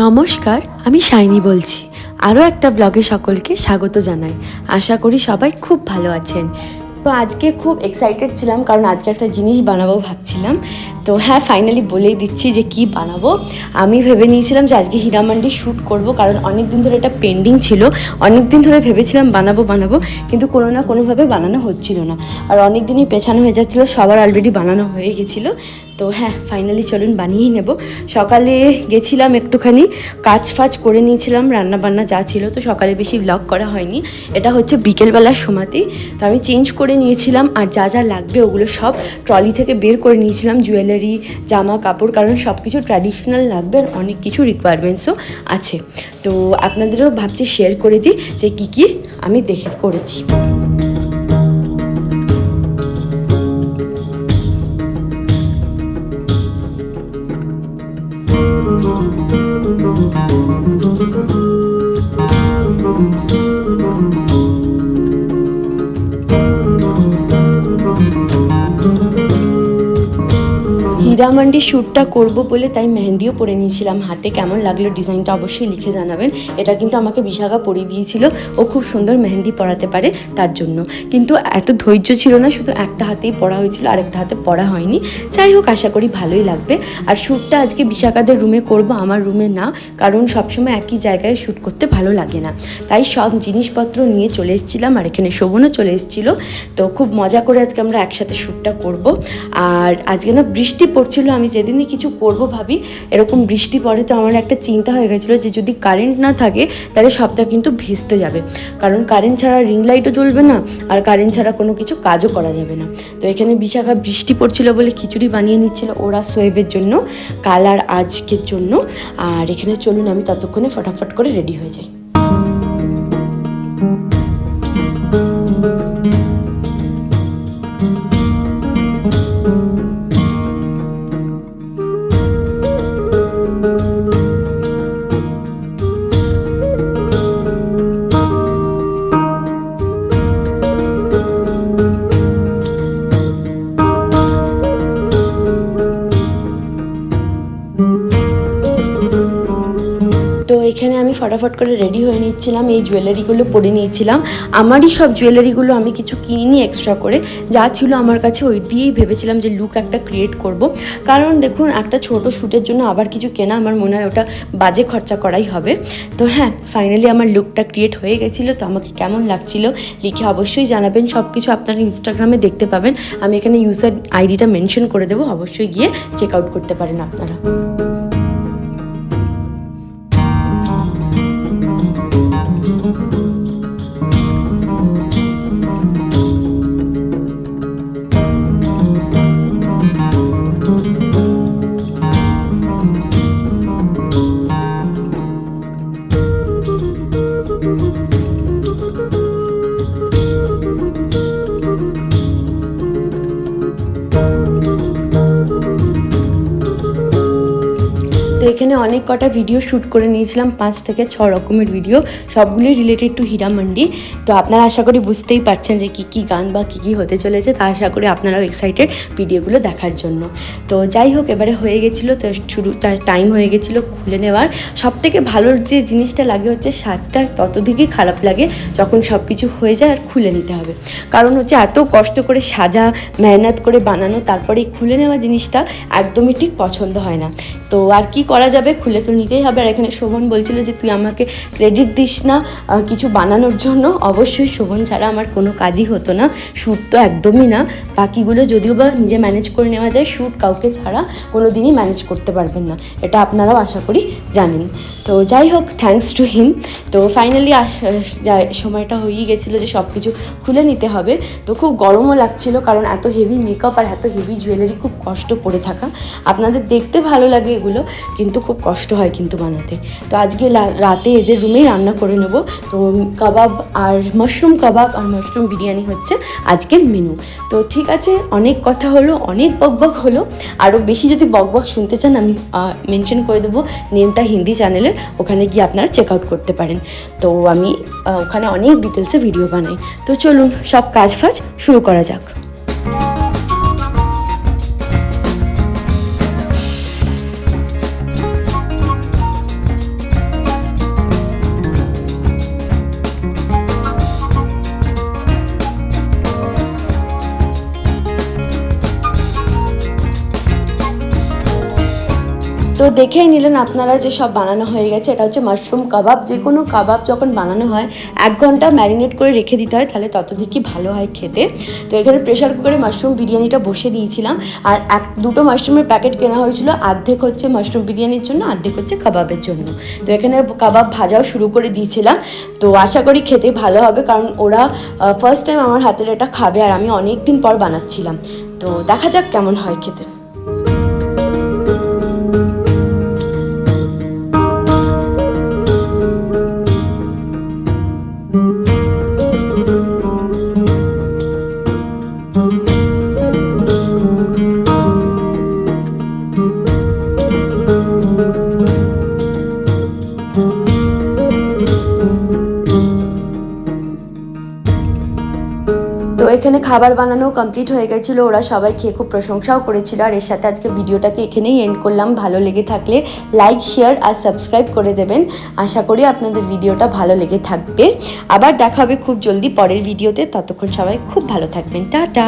নমস্কার, আমি শাইনি বলছি। আরও একটা ব্লগে সকলকে স্বাগত জানাই। আশা করি সবাই খুব ভালো আছেন। তো আজকে খুব এক্সাইটেড ছিলাম, কারণ আজকে একটা জিনিস বানাবো ভাবছিলাম। তো হ্যাঁ, ফাইনালি বলেই দিচ্ছি যে কি বানাবো। আমি ভেবে নিয়েছিলাম যে আজকে হীরামান্ডি শ্যুট করব, কারণ অনেক দিন ধরে এটা পেন্ডিং ছিল। অনেক দিন ধরে ভেবেছিলাম বানাবো, কিন্তু কোনো না কোনোভাবে বানানো হচ্ছিল না, আর অনেক দিনই পেছানো হয়ে যাচ্ছিলো। সবার অলরেডি বানানো হয়ে গেছিলো। তো হ্যাঁ, ফাইনালি চলুন বানিয়েই নেব। সকালে গেছিলাম, একটুখানি কাজ ফাজ করে নিয়েছিলাম, রান্নাবান্না যা ছিল। তো সকালে বেশি ব্লগ করা হয়নি। এটা হচ্ছে বিকেলবেলার সময়তেই। তো আমি চেঞ্জ করে নিয়েছিলাম, আর যা যা লাগবে ওগুলো সব ট্রলি থেকে বের করে নিয়েছিলাম। জুয়েলারি, জামা কাপড়, কারণ সব কিছু ট্র্যাডিশনাল লাগবে, আর অনেক কিছু রিকোয়ারমেন্টসও আছে। তো আপনাদেরও ভাবছি শেয়ার করে দিই যে কী কী আমি দেখে করেছি। হীরামান্ডি শ্যুটটা করব বলে তাই মেহেন্দিও পরে নিয়েছিলাম হাতে। কেমন লাগলো ডিজাইনটা অবশ্যই লিখে জানাবেন। এটা কিন্তু আমাকে বিশাখা পরিয়ে দিয়েছিল, ও খুব সুন্দর মেহেন্দি পরাতে পারে তার জন্য। কিন্তু এত ধৈর্য ছিল না, শুধু একটা হাতেই পরা হয়েছিল, আরেকটা হাতে পরা হয়নি। যাই হোক, আশা করি ভালোই লাগবে। আর শ্যুটটা আজকে বিশাখাদের রুমে করব, আমার রুমে না, কারণ সবসময় একই জায়গায় শ্যুট করতে ভালো লাগে না। তাই সব জিনিসপত্র নিয়ে চলে এসেছিলাম, আর এখানে শোভনও চলে এসেছিলো। তো খুব মজা করে আজকে আমরা একসাথে শ্যুটটা করব। আর আজকে না বৃষ্টি পড়ছিল। আমি যেদিনই কিছু করব ভাবি এরকম বৃষ্টি পড়ে, তো আমার একটা চিন্তা হয়ে গেছিলো যে যদি কারেন্ট না থাকে তাহলে সবটা কিন্তু ভিজতে যাবে, কারণ কারেন্ট ছাড়া রিং লাইটও জ্বলবে না, আর কারেন্ট ছাড়া কোনো কিছু কাজও করা যাবে না। তো এখানে বিশাখা বৃষ্টি পড়ছিল বলে খিচুড়ি বানিয়ে নিচ্ছিল ওরা সোয়েবের জন্য, কাল আর আজকের জন্য। আর এখানে চলুন আমি ততক্ষণে ফটাফট করে রেডি হয়ে যাই। তো এখানে আমি ফটাফট করে রেডি হয়ে নিচ্ছিলাম, এই জুয়েলারিগুলো পরে নিয়েছিলাম। আমারই সব জুয়েলারিগুলো আমি কিছু কিনিনি এক্সট্রা করে, যা ছিল আমার কাছে ওই দিয়েই ভেবেছিলাম যে লুক একটা ক্রিয়েট করব। কারণ দেখুন, একটা ছোট শ্যুটের জন্য আবার কিছু কেনা আমার মনে হয় ওটা বাজে খরচা করাই হবে। তো হ্যাঁ, ফাইনালি আমার লুকটা ক্রিয়েট হয়ে গেছিলো। তো আমাকে কেমন লাগছিল লিখে অবশ্যই জানাবেন। সব কিছু আপনারা ইনস্টাগ্রামে দেখতে পাবেন। আমি এখানে ইউজার আইডিটা মেনশন করে দেবো, অবশ্যই গিয়ে চেক আউট করতে পারেন আপনারা। তো এখানে অনেক কটা ভিডিও শ্যুট করে নিয়েছিলাম, 5 থেকে 6 রকমের ভিডিও, সবগুলি রিলেটেড টু হীরামান্ডি। তো আপনারা আশা করি বুঝতেই পারছেন যে কী গান বা কী হতে চলেছে। তা আশা করি আপনারাও এক্সাইটেড ভিডিওগুলো দেখার জন্য। তো যাই হোক, এবারে হয়ে গেছিলো, তো শুরু টাইম হয়ে গেছিলো খুলে নেওয়ার। সবথেকে ভালো যে জিনিসটা লাগে হচ্ছে সাজটা ততদিকেই খারাপ লাগে যখন সব কিছু হয়ে যায় আর খুলে নিতে হবে। কারণ হচ্ছে এত কষ্ট করে সাজা, মেহনত করে বানানো, তারপরে খুলে নেওয়া জিনিসটা একদমই ঠিক পছন্দ হয় না। তো আর কি করা যাবে, খুলে তো নিতেই হবে। আর এখানে শোভন বলছিল যে তুই আমাকে ক্রেডিট দিস না কিছু বানানোর জন্য। অবশ্যই শোভন ছাড়া আমার কোনো কাজই হতো না, শ্যুট তো একদমই না। বাকিগুলো যদিও বা নিজে ম্যানেজ করে নেওয়া যায়, শ্যুট কাউকে ছাড়া কোনো দিনই ম্যানেজ করতে পারবেন না, এটা আপনারাও আশা করি জানেন। তো যাই হোক, থ্যাঙ্কস টু হিম। তো ফাইনালি সময়টা হয়েই গেছিলো যে সব কিছু খুলে নিতে হবে। তো খুব গরমও লাগছিল, কারণ এত হেভি মেকআপ আর এত হেভি জুয়েলারি খুব কষ্ট পড়ে থাকা। আপনাদের দেখতে ভালো লাগে এগুলো, কিন্তু খুব কষ্ট হয় কিন্তু বানাতে। তো আজকে রাতে এদের রুমেই রান্না করে নেব। তো কাবাব আর মাশরুম কাবাব আর মাশরুম বিরিয়ানি হচ্ছে আজকের মেনু। তো ঠিক আছে, অনেক কথা হলো, অনেক বকবক হলো। আরও বেশি যদি বকবক শুনতে চান, আমি মেনশন করে দেবো নেমটা হিন্দি চ্যানেলের, ওখানে গিয়ে আপনারা চেক আউট করতে পারেন। তো আমি ওখানে অনেক ডিটেলসে ভিডিও বানাই। তো চলুন সব কাজ ফাজ শুরু করা যাক। তো দেখেই নিলেন আপনারা যে সব বানানো হয়ে গেছে। এটা হচ্ছে মাশরুম কাবাব। যে কোনো কাবাব যখন বানানো হয় 1 ঘন্টা ম্যারিনেট করে রেখে দিতে হয়, তাহলে ততদিকই ভালো হয় খেতে। তো এখানে প্রেশার কুকারে মাশরুম বিরিয়ানিটা বসে দিয়েছিলাম। আর দুটো মাশরুমের প্যাকেট কেনা হয়েছিল, অর্ধেক হচ্ছে মাশরুম বিরিয়ানির জন্য, অর্ধেক হচ্ছে কাবাবের জন্য। তো এখানে কাবাব ভাজাও শুরু করে দিয়েছিলাম। তো আশা করি খেতে ভালো হবে, কারণ ওরা ফার্স্ট টাইম আমার হাতের এটা খাবে, আর আমি অনেক দিন পর বানাচ্ছিলাম। তো দেখা যাক কেমন হয় খেতে। তো এখানে খাবার বানানো কমপ্লিট হয়ে গেছিলো। ওরা সবাই খেয়ে খুব প্রশংসাও করেছিল। আর এর সাথে আজকে ভিডিওটাকে এখানেই এন্ড করলাম। ভালো লেগে থাকলে লাইক, শেয়ার আর সাবস্ক্রাইব করে দেবেন। আশা করি আপনাদের ভিডিওটা ভালো লেগে থাকবে। আবার দেখা হবে খুব জলদি পরের ভিডিওতে। ততক্ষণ সবাই খুব ভালো থাকবেন। টাটা।